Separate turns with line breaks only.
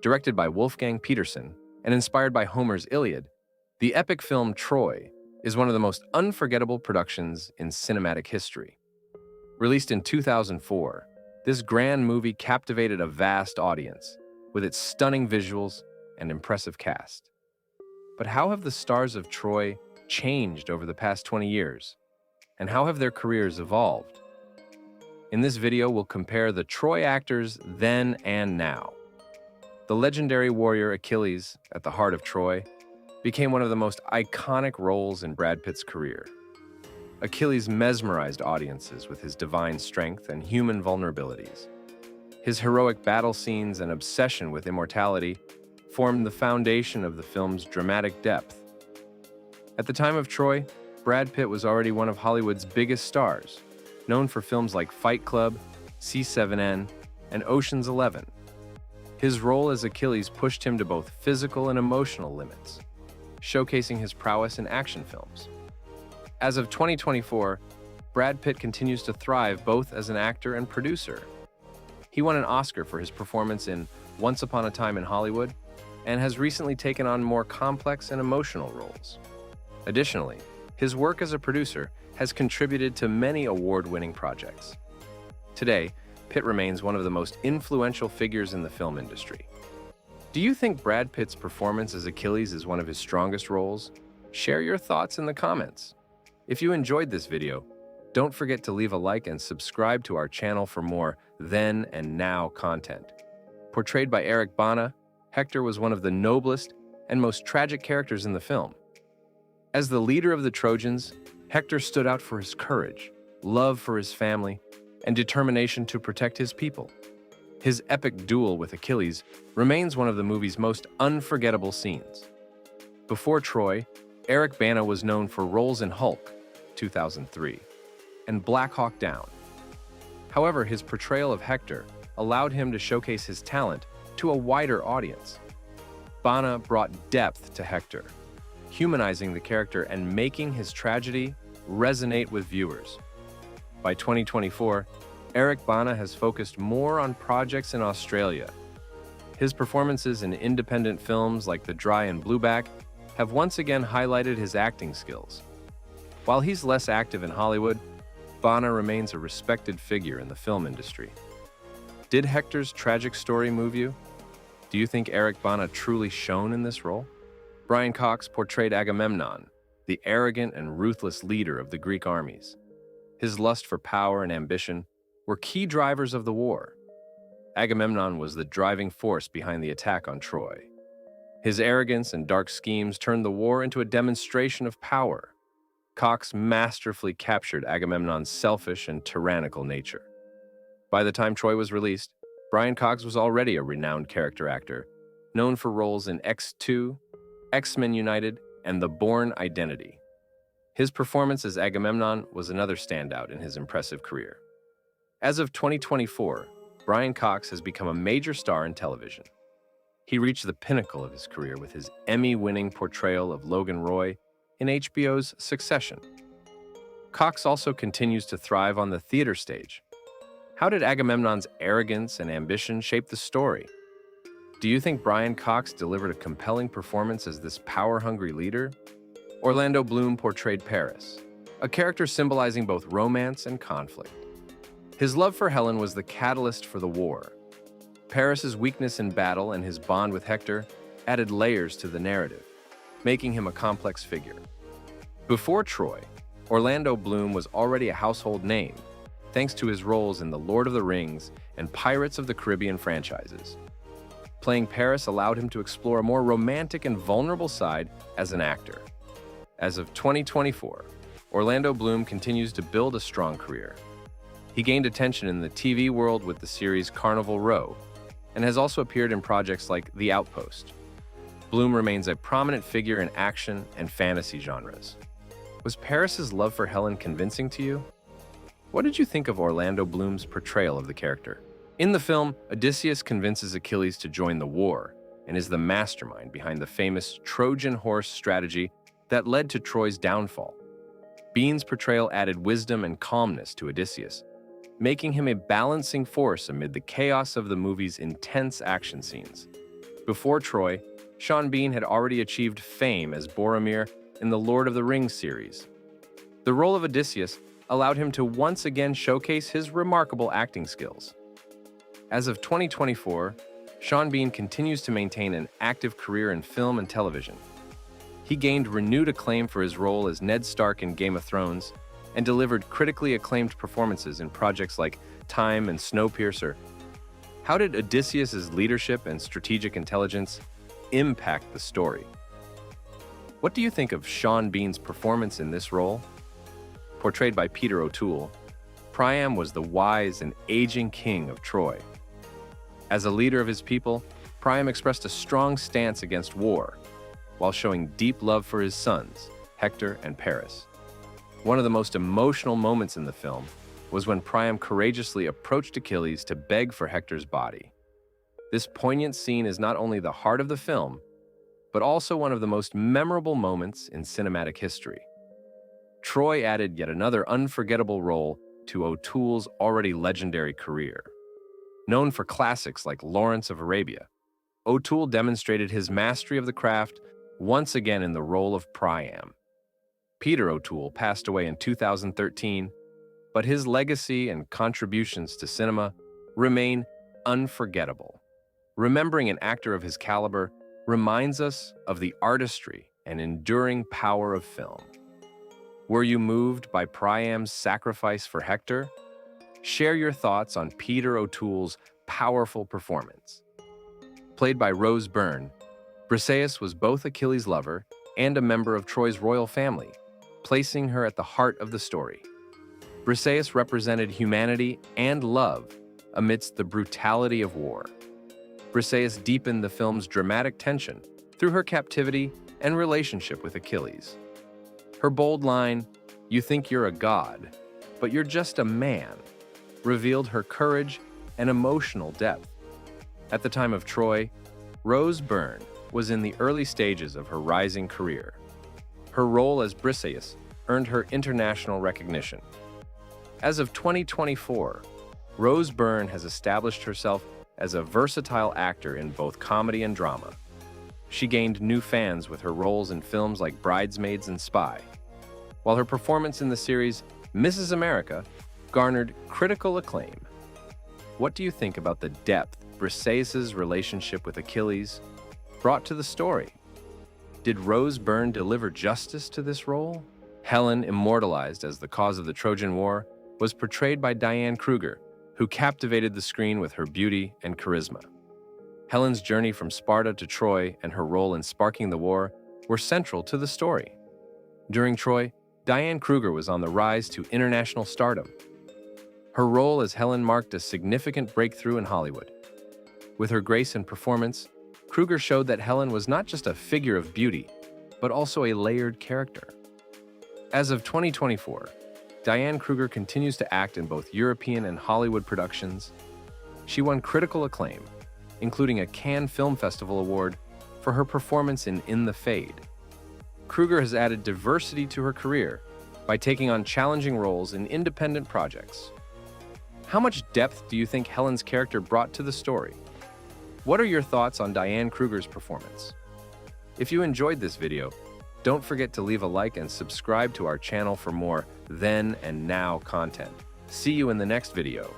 Directed by Wolfgang Petersen and inspired by Homer's Iliad, the epic film Troy is one of the most unforgettable productions in cinematic history. Released in 2004, this grand movie captivated a vast audience with its stunning visuals and impressive cast. But how have the stars of Troy changed over the past 20 years? And how have their careers evolved? In this video, we'll compare the Troy actors then and now. The legendary warrior Achilles, at the heart of Troy, became one of the most iconic roles in Brad Pitt's career. Achilles mesmerized audiences with his divine strength and human vulnerabilities. His heroic battle scenes and obsession with immortality formed the foundation of the film's dramatic depth. At the time of Troy, Brad Pitt was already one of Hollywood's biggest stars, known for films like Fight Club, C7N, and Ocean's 11. His role as Achilles pushed him to both physical and emotional limits, showcasing his prowess in action films. As of 2024, Brad Pitt continues to thrive both as an actor and producer. He won an Oscar for his performance in Once Upon a Time in Hollywood and has recently taken on more complex and emotional roles. Additionally, his work as a producer has contributed to many award-winning projects. Today, Pitt remains one of the most influential figures in the film industry. Do you think Brad Pitt's performance as Achilles is one of his strongest roles? Share your thoughts in the comments. If you enjoyed this video, don't forget to leave a like and subscribe to our channel for more then and now content. Portrayed by Eric Bana, Hector was one of the noblest and most tragic characters in the film. As the leader of the Trojans, Hector stood out for his courage, love for his family, and determination to protect his people. His epic duel with Achilles remains one of the movie's most unforgettable scenes. Before Troy, Eric Bana was known for roles in Hulk, 2003, and Black Hawk Down. However, his portrayal of Hector allowed him to showcase his talent to a wider audience. Bana brought depth to Hector, humanizing the character and making his tragedy resonate with viewers. By 2024, Eric Bana has focused more on projects in Australia. His performances in independent films like The Dry and Blueback have once again highlighted his acting skills. While he's less active in Hollywood, Bana remains a respected figure in the film industry. Did Hector's tragic story move you? Do you think Eric Bana truly shone in this role? Brian Cox portrayed Agamemnon, the arrogant and ruthless leader of the Greek armies. His lust for power and ambition were key drivers of the war. Agamemnon was the driving force behind the attack on Troy. His arrogance and dark schemes turned the war into a demonstration of power. Cox masterfully captured Agamemnon's selfish and tyrannical nature. By the time Troy was released, Brian Cox was already a renowned character actor, known for roles in X2, X-Men United, and The Bourne Identity. His performance as Agamemnon was another standout in his impressive career. As of 2024, Brian Cox has become a major star in television. He reached the pinnacle of his career with his Emmy-winning portrayal of Logan Roy in HBO's Succession. Cox also continues to thrive on the theater stage. How did Agamemnon's arrogance and ambition shape the story? Do you think Brian Cox delivered a compelling performance as this power-hungry leader? Orlando Bloom portrayed Paris, a character symbolizing both romance and conflict. His love for Helen was the catalyst for the war. Paris's weakness in battle and his bond with Hector added layers to the narrative, making him a complex figure. Before Troy, Orlando Bloom was already a household name, thanks to his roles in the Lord of the Rings and Pirates of the Caribbean franchises. Playing Paris allowed him to explore a more romantic and vulnerable side as an actor. As of 2024, Orlando Bloom continues to build a strong career. He gained attention in the TV world with the series Carnival Row, and has also appeared in projects like The Outpost. Bloom remains a prominent figure in action and fantasy genres. Was Paris's love for Helen convincing to you? What did you think of Orlando Bloom's portrayal of the character? In the film, Odysseus convinces Achilles to join the war and is the mastermind behind the famous Trojan horse strategy that led to Troy's downfall. Bean's portrayal added wisdom and calmness to Odysseus, making him a balancing force amid the chaos of the movie's intense action scenes. Before Troy, Sean Bean had already achieved fame as Boromir in the Lord of the Rings series. The role of Odysseus allowed him to once again showcase his remarkable acting skills. As of 2024, Sean Bean continues to maintain an active career in film and television. He gained renewed acclaim for his role as Ned Stark in Game of Thrones and delivered critically acclaimed performances in projects like Time and Snowpiercer. How did Odysseus's leadership and strategic intelligence impact the story? What do you think of Sean Bean's performance in this role? Portrayed by Peter O'Toole, Priam was the wise and aging king of Troy. As a leader of his people, Priam expressed a strong stance against war, while showing deep love for his sons, Hector and Paris. One of the most emotional moments in the film was when Priam courageously approached Achilles to beg for Hector's body. This poignant scene is not only the heart of the film, but also one of the most memorable moments in cinematic history. Troy added yet another unforgettable role to O'Toole's already legendary career. Known for classics like Lawrence of Arabia, O'Toole demonstrated his mastery of the craft once again in the role of Priam. Peter O'Toole passed away in 2013, but his legacy and contributions to cinema remain unforgettable. Remembering an actor of his caliber reminds us of the artistry and enduring power of film. Were you moved by Priam's sacrifice for Hector? Share your thoughts on Peter O'Toole's powerful performance. Played by Rose Byrne, Briseis was both Achilles' lover and a member of Troy's royal family, placing her at the heart of the story. Briseis represented humanity and love amidst the brutality of war. Briseis deepened the film's dramatic tension through her captivity and relationship with Achilles. Her bold line, "You think you're a god, but you're just a man," revealed her courage and emotional depth. At the time of Troy, Rose Byrne was in the early stages of her rising career. Her role as Briseis earned her international recognition. As of 2024, Rose Byrne has established herself as a versatile actor in both comedy and drama. She gained new fans with her roles in films like Bridesmaids and Spy, while her performance in the series Mrs. America garnered critical acclaim. What do you think about the depth Briseis' relationship with Achilles brought to the story? Did Rose Byrne deliver justice to this role? Helen, immortalized as the cause of the Trojan War, was portrayed by Diane Kruger, who captivated the screen with her beauty and charisma. Helen's journey from Sparta to Troy and her role in sparking the war were central to the story. During Troy, Diane Kruger was on the rise to international stardom. Her role as Helen marked a significant breakthrough in Hollywood. With her grace and performance, Kruger showed that Helen was not just a figure of beauty, but also a layered character. As of 2024, Diane Kruger continues to act in both European and Hollywood productions. She won critical acclaim, including a Cannes Film Festival award for her performance in the Fade. Kruger has added diversity to her career by taking on challenging roles in independent projects. How much depth do you think Helen's character brought to the story? What are your thoughts on Diane Kruger's performance? If you enjoyed this video, don't forget to leave a like and subscribe to our channel for more then and now content. See you in the next video.